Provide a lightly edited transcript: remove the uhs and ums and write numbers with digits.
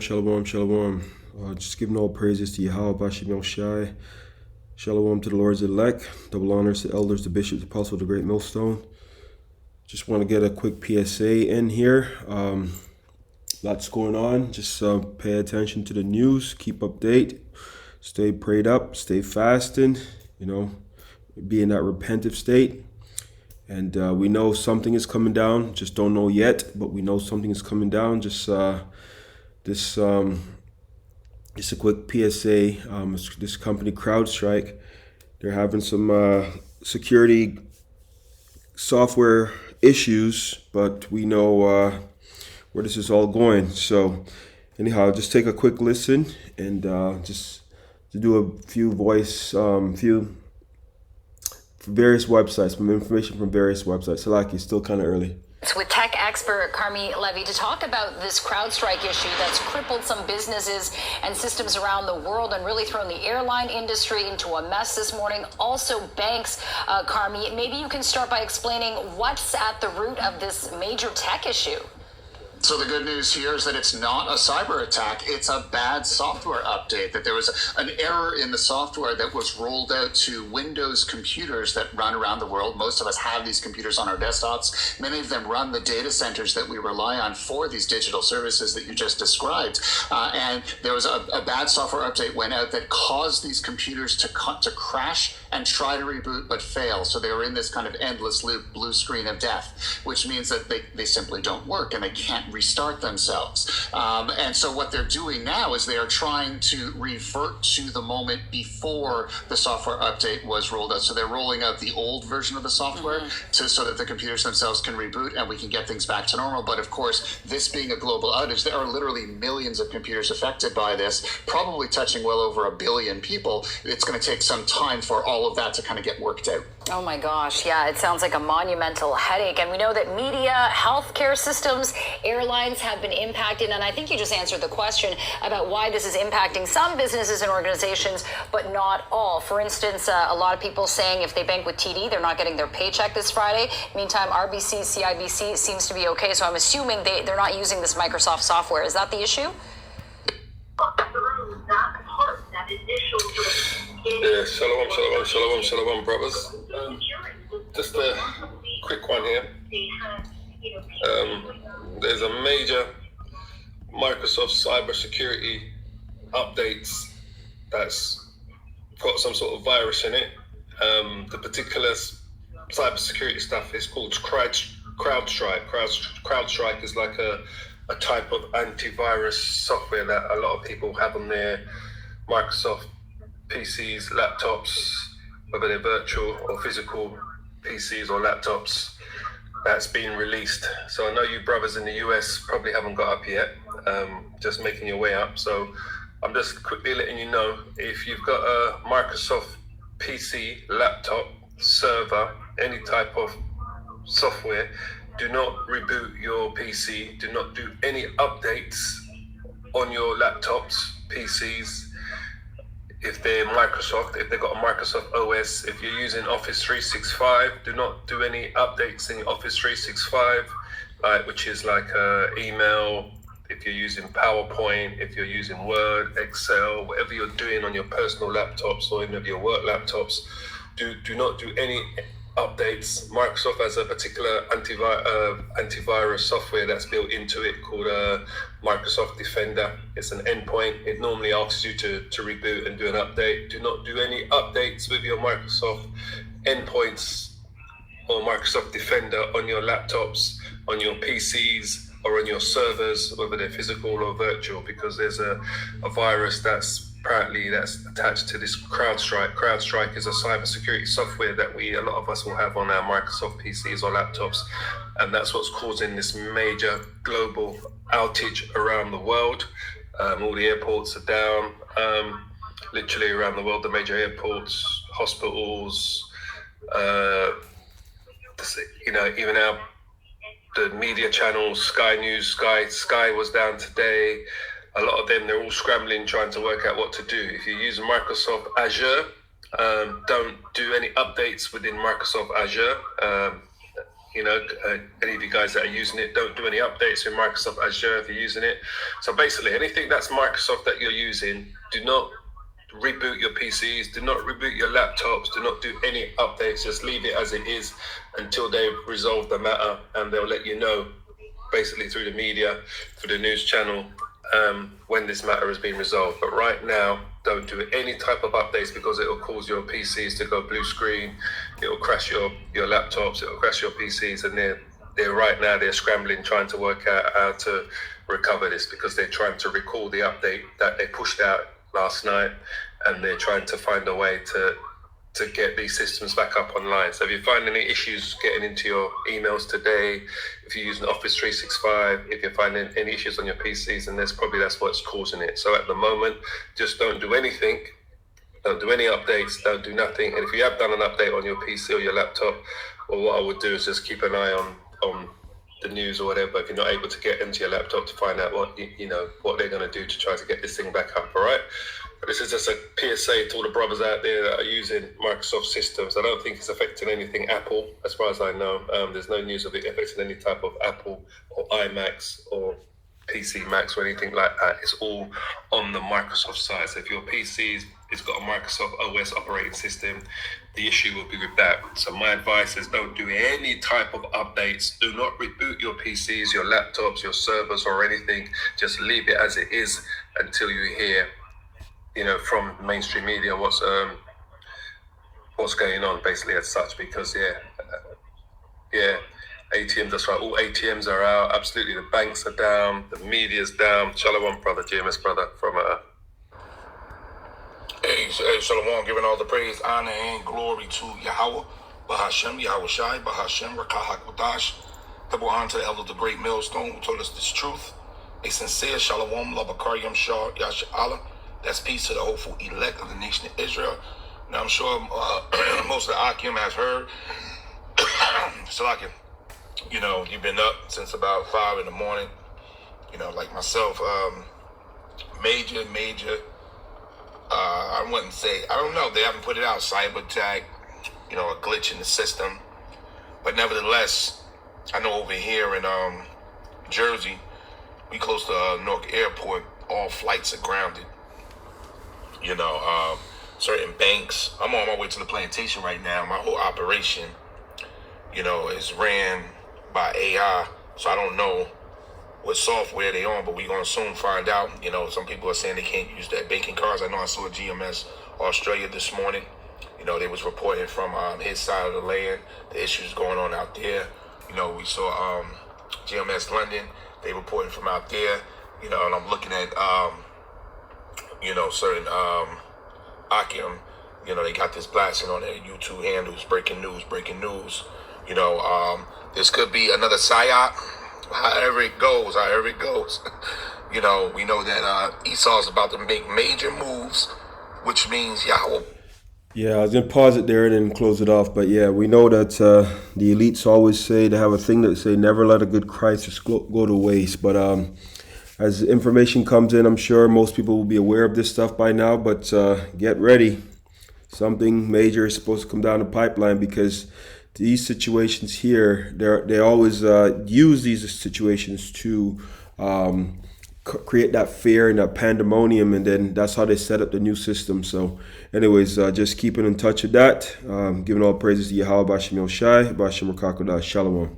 Shalom, shalom. Just giving all praises to YAHAWASHI. Shalom to the Lord's elect. Double honors to elders, the bishops, the apostles of the great millstone. Just want to get a quick PSA in here. Lots going on. Just pay attention to the news. Keep update. Stay prayed up. Stay fasting. Be in that repentive state. And we know something is coming down. Just don't know yet, but we know something is coming down. Just a quick PSA. This company CrowdStrike, they're having some security software issues, but we know where this is all going. So anyhow, just take a quick listen and just to do a few various websites, some information from various websites. Salaki, it's still kind of early. With tech expert Carmi Levy to talk about this CrowdStrike issue that's crippled some businesses and systems around the world and really thrown the airline industry into a mess this morning. Also banks, Carmi, maybe you can start by explaining what's at the root of this major tech issue. So the good news here is that it's not a cyber attack. It's a bad software update, that there was an error in the software that was rolled out to Windows computers that run around the world. Most of us have these computers on our desktops. Many of them run the data centers that we rely on for these digital services that you just described. And there was a bad software update went out that caused these computers to crash and try to reboot but fail. So they were in this kind of endless loop, blue screen of death, which means that they simply don't work and they can't restart themselves. And so what they're doing now is they are trying to revert to the moment before the software update was rolled out. So they're rolling out the old version of the software so that the computers themselves can reboot and we can get things back to normal. But of course, this being a global outage, there are literally millions of computers affected by this, probably touching well over 1 billion people. It's going to take some time for all of that to kind of get worked out. Oh my gosh, yeah, it sounds like a monumental headache. And we know that media, healthcare systems, airlines have been impacted. And I think you just answered the question about why this is impacting some businesses and organizations, but not all. For instance, a lot of people saying if they bank with TD, they're not getting their paycheck this Friday. Meantime, RBC, CIBC seems to be okay. So I'm assuming they're not using this Microsoft software. Is that the issue? Yeah, shalom, brothers. Just a quick one here. There's a major Microsoft cybersecurity updates that's got some sort of virus in it. The particular cybersecurity stuff is called CrowdStrike. CrowdStrike is like a type of antivirus software that a lot of people have on their Microsoft PCs, laptops, whether they're virtual or physical PCs or laptops, that's been released. So I know you brothers in the US probably haven't got up yet, just making your way up. So I'm just quickly letting you know, if you've got a Microsoft PC, laptop, server, any type of software, do not reboot your PC, do not do any updates on your laptops, PCs. If they're Microsoft, if they've got a Microsoft OS, if you're using Office 365, do not do any updates in Office 365, which is like email, if you're using PowerPoint, if you're using Word, Excel, whatever you're doing on your personal laptops or any of your work laptops, do not do any updates. Microsoft has a particular antivirus software that's built into it called Microsoft Defender. It's an endpoint. It normally asks you to reboot and do an update. Do not do any updates with your Microsoft endpoints or Microsoft Defender on your laptops, on your PCs, or on your servers, whether they're physical or virtual, because there's a virus that's attached to this CrowdStrike. CrowdStrike is a cybersecurity software that a lot of us will have on our Microsoft PCs or laptops, and that's what's causing this major global outage around the world. All the airports are down, literally around the world. The major airports, hospitals, even the media channels, Sky News, Sky was down today. A lot of them, they're all scrambling, trying to work out what to do. If you use Microsoft Azure, don't do any updates within Microsoft Azure. Any of you guys that are using it, don't do any updates with Microsoft Azure if you're using it. So basically, anything that's Microsoft that you're using, do not reboot your PCs, do not reboot your laptops, do not do any updates. Just leave it as it is until they've resolved the matter, and they'll let you know, basically through the media, through the news channel, when this matter has been resolved. But right now, don't do any type of updates, because it will cause your PCs to go blue screen. It will crash your laptops. It will crash your PCs, and they're right now they're scrambling, trying to work out how to recover this, because they're trying to recall the update that they pushed out last night, and they're trying to find a way to get these systems back up online. So if you find any issues getting into your emails today, if you're using Office 365, if you're finding any issues on your PCs, and that's what's causing it. So at the moment, just don't do anything, don't do any updates, don't do nothing. And if you have done an update on your PC or your laptop, well, what I would do is just keep an eye on the news or whatever, if you're not able to get into your laptop, to find out what they're going to do to try to get this thing back up. All right. But this is just a PSA to all the brothers out there that are using Microsoft systems. I don't think it's affecting anything Apple, as far as I know. There's no news of it affecting any type of Apple or iMacs or PC Macs or anything like that. It's all on the Microsoft side. So if your PC's it's got a Microsoft OS operating system, the issue will be with that. So my advice is, don't do any type of updates. Do not reboot your PCs, your laptops, your servers or anything. Just leave it as it is until you hear, from mainstream media what's going on, basically, as such. Because ATMs, that's right, all ATMs are out. Absolutely, the banks are down, the media's down. Shalom, brother, GMS brother from Hey, Shalom, giving all the praise, honor, and glory to Yahawah, BAHASHAM, YAHAWASHI, BAHASHAM, RAWCHAA, QADASH. Double honor to the elder of the great millstone who told us this truth. A sincere Shalom, Labakar Yam Shah, Yasha Allah. That's peace to the hopeful elect of the nation of Israel. Now, I'm sure most of the Akim has heard. Salakia, you've been up since about 5 in the morning. Like myself, major. I wouldn't say, I don't know, they haven't put it out, cyber attack, a glitch in the system. But nevertheless, I know over here in Jersey, we close to Newark Airport, all flights are grounded. Certain banks, I'm on my way to the plantation right now. My whole operation, is ran by AI. So I don't know what software they on, but we're going to soon find out. Some people are saying they can't use their banking cards. I know I saw GMS Australia this morning. They was reporting from his side of the land, the issues going on out there. We saw GMS London, they reporting from out there. And I'm looking at, certain Akim, they got this blasting on their YouTube handles, breaking news. This could be another psyop. However it goes. We know that Esau's about to make major moves, which means Yahweh. Yeah, I was going to pause it there and then close it off. But yeah, we know that the elites always say, they have a thing that say, never let a good crisis go to waste. But as information comes in, I'm sure most people will be aware of this stuff by now. But get ready. Something major is supposed to come down the pipeline, because these situations here, they always use these situations to create that fear and that pandemonium, and then that's how they set up the new system. So anyways, just keeping in touch with that, giving all praises to YAHAWAH, BAHASHAM, YAHAWASHI, BAHASHAM, RAWCHAA, QADASH. Shalom.